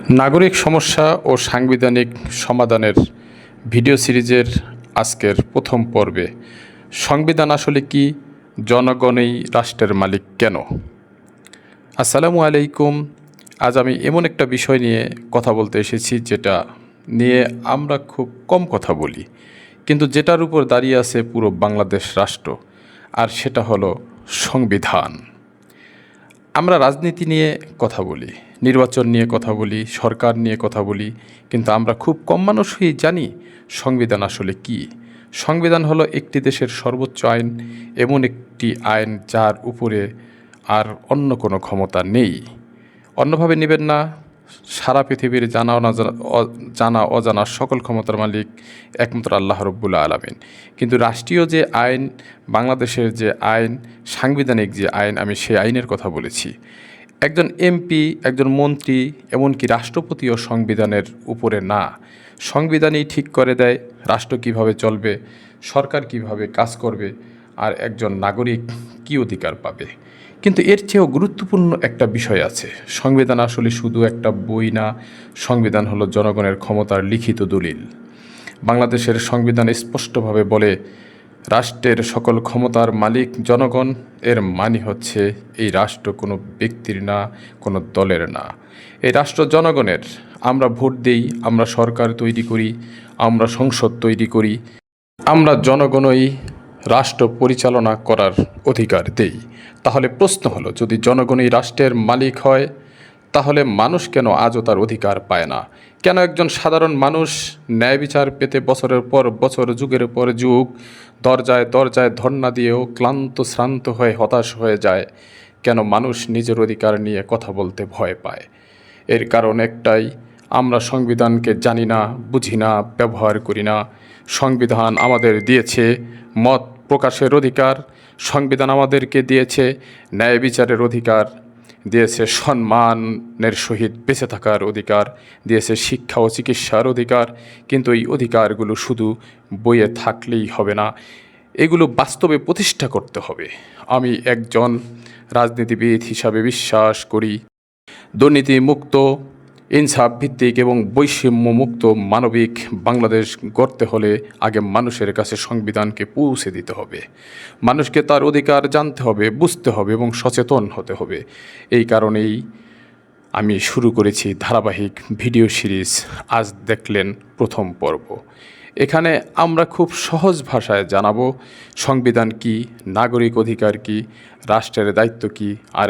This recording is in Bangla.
নাগরিক সমস্যা ও সাংবিধানিক সমাধানের ভিডিও সিরিজের আজকের প্রথম পর্বে সংবিধান আসলে কি, জনগণই রাষ্ট্রের মালিক কেন? আসসালামু আলাইকুম। আজ আমি এমন একটা বিষয় নিয়ে কথা বলতে এসেছি যেটা নিয়ে আমরা খুব কম কথা বলি, কিন্তু যেটার উপর দাঁড়িয়ে আছে পুরো বাংলাদেশ রাষ্ট্র, আর সেটা হলো সংবিধান। আমরা রাজনীতি নিয়ে কথা বলি, নির্বাচন নিয়ে কথা বলি, সরকার নিয়ে কথা বলি, কিন্তু আমরা খুব কম মানুষই জানি সংবিধান আসলে কি। সংবিধান হলো একটি দেশের সর্বোচ্চ আইন, এমন একটি আইন যার উপরে আর অন্য কোনো ক্ষমতা নেই। অন্যভাবে নেবেন না, সারা পৃথিবীর জানা অজানা সকল ক্ষমতার মালিক একমাত্র আল্লাহ রব্বুল আলামিন। কিন্তু রাষ্ট্রীয় যে আইন, বাংলাদেশের যে আইন, সাংবিধানিক যে আইন, আমি সেই আইনের কথা বলেছি। একজন এমপি, একজন মন্ত্রী, এমনকি রাষ্ট্রপতিও সংবিধানের উপরে না। সংবিধানই ঠিক করে দেয় রাষ্ট্র কিভাবে চলবে, সরকার কিভাবে কাজ করবে, আর একজন নাগরিক কী অধিকার পাবে। কিন্তু এর চেয়েও গুরুত্বপূর্ণ একটা বিষয় আছে। সংবিধান আসলে শুধু একটা বই না, সংবিধান হলো জনগণের ক্ষমতার লিখিত দলিল। বাংলাদেশের সংবিধান স্পষ্টভাবে বলে, রাষ্ট্রের সকল ক্ষমতার মালিক জনগণ। এর মানে হচ্ছে এই রাষ্ট্র কোনো ব্যক্তির না, কোনো দলের না। এই রাষ্ট্র জনগণের। আমরা ভোট দেই, আমরা সরকার তৈরি করি, আমরা সংসদ তৈরি করি, আমরা জনগণই রাষ্ট্র পরিচালনা করার অধিকার দেই। তাহলে প্রশ্ন হলো, যদি জনগণই রাষ্ট্রের মালিক হয়, তাহলে মানুষ কেন আজও তার অধিকার পায় না? কেন একজন সাধারণ মানুষ ন্যায় বিচার পেতে বছরের পর বছর, যুগের পর যুগ দরজায় দরজায় ধর্ণা দিয়েও ক্লান্ত শ্রান্ত হয়ে হতাশ হয়ে যায়? কেন মানুষ নিজের অধিকার নিয়ে কথা বলতে ভয় পায়? এর কারণ একটাই, আমরা সংবিধানকে জানি না, বুঝি না, ব্যবহার করি না। সংবিধান আমাদের দিয়েছে মত প্রকাশের অধিকার, সংবিধান আমাদেরকে দিয়েছে ন্যায় বিচারের অধিকার, দিয়েছে সম্মানের সহিত বেঁচে থাকার অধিকার, দিয়েছে শিক্ষা ও চিকিৎসার অধিকার। কিন্তু এই অধিকারগুলো শুধু বইয়ে থাকলেই হবে না, এগুলো বাস্তবে প্রতিষ্ঠা করতে হবে। আমি একজন রাজনীতিবিদ হিসাবে বিশ্বাস করি, দুর্নীতিমুক্ত, ইনসাফ ভিত্তিক এবং বৈষম্য মুক্ত মানবিক বাংলাদেশ গড়তে হলে আগে মানুষের কাছে সংবিধানকে পৌঁছে দিতে হবে। মানুষকে তার অধিকার জানতে হবে, বুঝতে হবে এবং সচেতন হতে হবে। এই কারণেই আমি শুরু করেছি ধারাবাহিক ভিডিও সিরিজ। আজ দেখলেন প্রথম পর্ব। এখানে আমরা খুব সহজ ভাষায় জানাবো সংবিধান কি, নাগরিক অধিকার কি, রাষ্ট্রের দায়িত্ব কি, আর